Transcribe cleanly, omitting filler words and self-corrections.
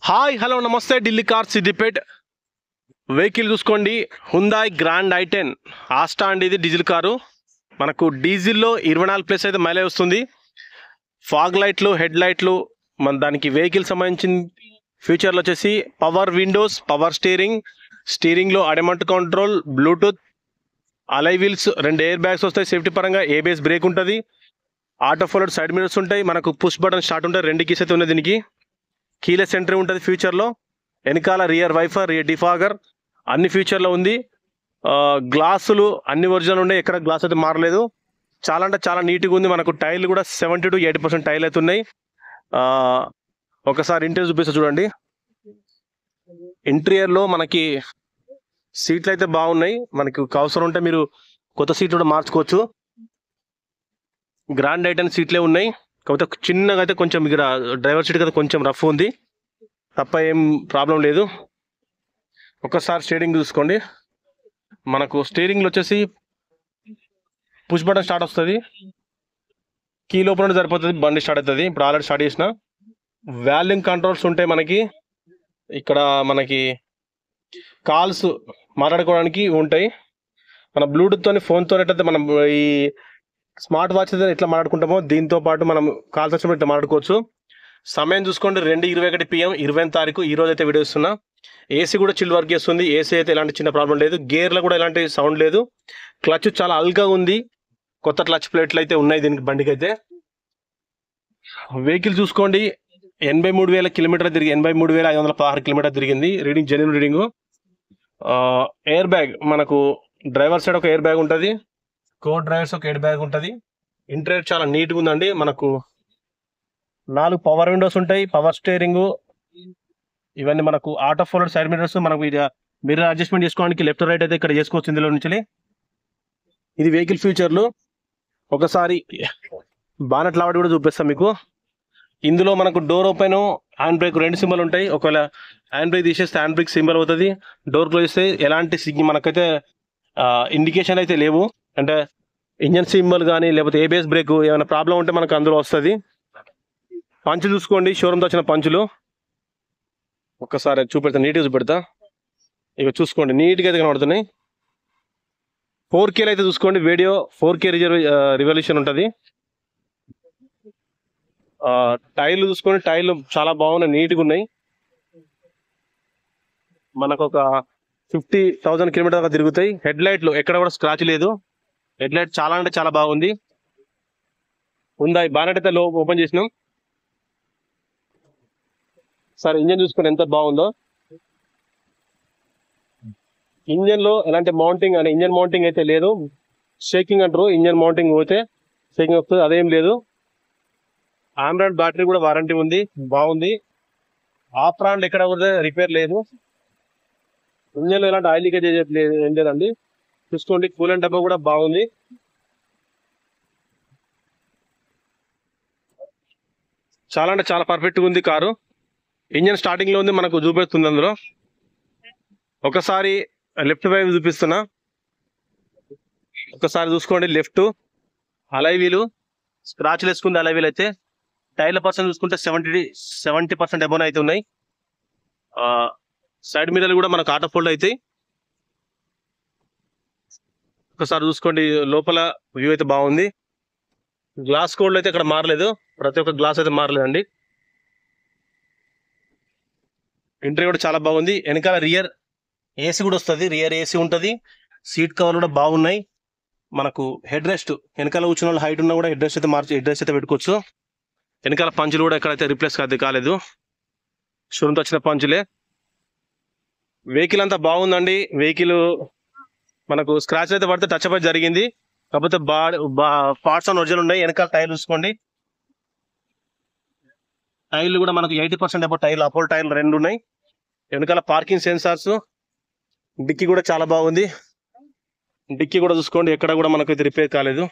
Hi hello నమస్తే Delhi car Siddipet vehicle చూసుకోండి హుందాయ్ grand i10 Asta అండి. ఇది డీజిల్ కారు. మనకు డీజిల్లో 24+ అయితే మైలేజ్ వస్తుంది. ఫాగ్ లైట్లు, హెడ్ లైట్లు, మన దానికి వెహికల్ సంబంధించిన ఫీచర్లు వచ్చేసి పవర్ విండోస్, పవర్ స్టీరింగ్లో అడమౌంట్ control, Bluetooth, alloy wheels, 2 air bags వస్తాయి. సేఫ్టీ పరంగా ఏబిఎస్ బ్రేక్ ఉంటుంది. ఆటో ఫోల్డ్ సైడ్ మిరర్స్ ఉంటాయి. మనకు పుష్ బటన్ స్టార్ట్ ఉంటాయి. 2 కీస్ అయితే ఉన్నాయి. దీనికి కీలెస్ ఎంట్రీ ఉంటుంది. ఫ్యూచర్లో వెనకాల రియర్ వైఫర్, రియర్ డిఫాగర్ అన్ని ఫ్యూచర్లో ఉంది. గ్లాసులు అన్ని ఒరిజినల్ ఉన్నాయి. ఎక్కడ గ్లాస్ అయితే మారలేదు. చాలా అంటే చాలా నీట్గా ఉంది. మనకు టైర్లు కూడా 70 to 80% టైర్లు అయితే ఉన్నాయి. ఒకసారి ఇంటీరియర్ చూపిస్తా చూడండి. ఇంటీరియర్లో మనకి సీట్లు అయితే బాగున్నాయి. మనకు అవసరం ఉంటే మీరు కొత్త సీట్లు కూడా మార్చుకోవచ్చు. గ్రాండ్ i10 సీట్లే ఉన్నాయి. కాకపోతే చిన్నగా అయితే కొంచెం ఇక్కడ డ్రైవర్ సీట్ కదా కొంచెం రఫ్ ఉంది తప్ప ఏం ప్రాబ్లం లేదు. ఒకసారి స్టీరింగ్ చూసుకోండి. మనకు స్టీరింగ్లో వచ్చేసి పుష్ బటన్ స్టార్ట్ వస్తుంది. కీ లోపల సరిపోతుంది, బండి స్టార్ట్ అవుతుంది. ఇప్పుడు ఆల్రెడీ స్టార్ట్ చేసిన. వాల్యూమ్ కంట్రోల్స్ ఉంటాయి. ఇక్కడ మనకి కాల్స్ మాట్లాడుకోవడానికి ఉంటాయి. మన బ్లూటూత్తో ఫోన్తో ఎట్లయితే మనం ఈ స్మార్ట్ వాచ్ అయితే ఎట్లా మాట్లాడుకుంటామో దీంతో పాటు మనం కాల్స్ వచ్చినప్పుడు ఇట్లా మాట్లాడుకోవచ్చు. సమయం చూసుకోండి 2:21 PM 20వ తారీఖు. ఈ రోజు అయితే వీడియో ఇస్తున్నా. ఏసీ కూడా చిల్ వర్క్ చేస్తుంది. ఏసీ అయితే ఎలాంటి చిన్న ప్రాబ్లం లేదు. గేర్లో కూడా ఎలాంటి సౌండ్ లేదు. క్లచ్ చాలా అల్గా ఉంది. కొత్త క్లచ్ ప్లేట్లు అయితే ఉన్నాయి దీనికి బండికి అయితే. వెహికల్ చూసుకోండి 83,000 కిలోమీటర్ తిరిగి 83,516 కిలోమీటర్ తిరిగింది. Reading genuine reading. Air bag మనకు డ్రైవర్ సైడ్ ఒక ఎయిర్ బ్యాగ్ ఉంటుంది. కో డ్రైవర్స్ ఒక ఎయిర్ బ్యాగ్ ఉంటుంది. ఇంటీరియర్ చాలా నీట్గా ఉందండి. మనకు 4 పవర్ విండోస్ ఉంటాయి. పవర్ స్టీరింగ్ ఇవన్నీ మనకు ఆటో ఫోల్డ్ సైడ్ మిరర్స్. మనకు మిర్రర్ అడ్జస్ట్మెంట్ చేసుకోవడానికి లెఫ్ట్ రైట్ అయితే ఇక్కడ చేసుకోవచ్చు ఇందులో నుంచి. ఇది వెహికల్ ఫీచర్లు. ఒకసారి బానెట్ లావటి కూడా చూపిస్తాం మీకు. ఇందులో మనకు door open, hand brake 2 symbol ఉంటాయి. ఒకవేళ హ్యాండ్ బ్రేక్ తీసేస్తే హ్యాండ్ బ్రేక్ సింబల్ అవుతుంది. డోర్ క్లోజ్ చేస్తే ఎలాంటి మనకైతే ఇండికేషన్ అయితే లేవు. అంటే ఇంజన్ సింబల్ కానీ లేకపోతే ఏబిఎస్ బ్రేక్ ఏమైనా ప్రాబ్లం ఉంటే మనకు అందులో వస్తుంది. పంచులు చూసుకోండి. షోరూమ్తో వచ్చిన పంచులు ఒక్కసారి చూపెడతా, నీట్గా చూపెడతా. ఇక చూసుకోండి నీట్గా అయితే కనబడుతున్నాయి. 4K అయితే చూసుకోండి. వీడియో 4K రిజల్యూషన్ ఉంటుంది. టైర్లు చూసుకోండి. టైర్లు చాలా బాగున్నాయి, నీట్గా ఉన్నాయి. మనకు ఒక 50,000 కిలోమీటర్ దాకా తిరుగుతాయి. హెడ్ లైట్లు ఎక్కడ కూడా స్క్రాచ్ లేదు. హెడ్ లైట్ చాలా అంటే చాలా బాగుంది. బానెట్ అయితే ఓపెన్ చేసినాం. సరే ఇంజన్ చూసుకొని ఎంత బాగుందో. ఇంజన్లో ఎలాంటి మౌంటింగ్ అంటే ఇంజన్ మౌంటింగ్ అయితే లేదు. షేకింగ్ అంటారు. ఇంజన్ మౌంటింగ్ పోతే షేకింగ్ వస్తుంది, అదేం లేదు. ఆండ్రాయిడ్ బ్యాటరీ కూడా వారంటీ ఉంది, బాగుంది. ఆఫ్ రాండ్ ఎక్కడ కూడా రిపేర్ లేదు. ఇంజన్లో ఎలాంటి ఆయిల్ లీకేజ్ ఏం లేదండి. చూసుకోండి. కూలెంట్ డబ్బా కూడా బాగుంది. చాలా అంటే చాలా పర్ఫెక్ట్గా ఉంది కారు. ఇంజన్ స్టార్టింగ్లో ఉంది, మనకు చూపిస్తుంది అందులో. ఒకసారి లెఫ్ట్ వైపు చూపిస్తున్నా. ఒకసారి చూసుకోండి. లెఫ్ట్ అలై వీలు స్క్రాచ్లు వేసుకుంది. అలై వీల్ అయితే టైర్ల పర్సెంట్ చూసుకుంటే 70% అబోన్ అయితే ఉన్నాయి. సైడ్ మిర్రర్లు కూడా మనకు ఆటో ఫోల్డ్ అవుతాయి. ఒకసారి చూసుకోండి. లోపల వ్యూ అయితే బాగుంది. గ్లాస్ కోడ్లు అయితే ఇక్కడ మారలేదు. ప్రతి ఒక్క గ్లాస్ అయితే మారలేదండి. ఇంటీరియర్ కూడా చాలా బాగుంది. వెనకాల రియర్ ఏసీ కూడా వస్తుంది. రియర్ ఏసీ ఉంటుంది. సీట్ కవర్లు కూడా బాగున్నాయి. మనకు హెడ్ రెస్ట్ వెనకాల కూర్చున్న వాళ్ళు హైట్ ఉన్నా కూడా హెడ్ రెస్ట్ అయితే పెట్టుకోవచ్చు. వెనకాల పంచులు కూడా ఎక్కడైతే రిప్లేస్ కాలేదు. షోరూమ్తో వచ్చిన పంచులే. వెహికల్ అంతా బాగుందండి. వెహికల్ మనకు స్క్రాచ్ అయితే పడితే టచ్ అప్ జరిగింది. కాకపోతే పార్ట్స్ అని ఒరిజినల్ ఉన్నాయి. వెనకాల టైర్లు చూసుకోండి. టైర్లు కూడా మనకు 80% అబౌ టైర్లు, అపోల్ టైర్లు 2 ఉన్నాయి. వెనకాల పార్కింగ్ సెన్సార్స్. డిక్కీ కూడా చాలా బాగుంది. డిక్కీ కూడా చూసుకోండి. ఎక్కడ కూడా మనకు అయితే రిపేర్ కాలేదు.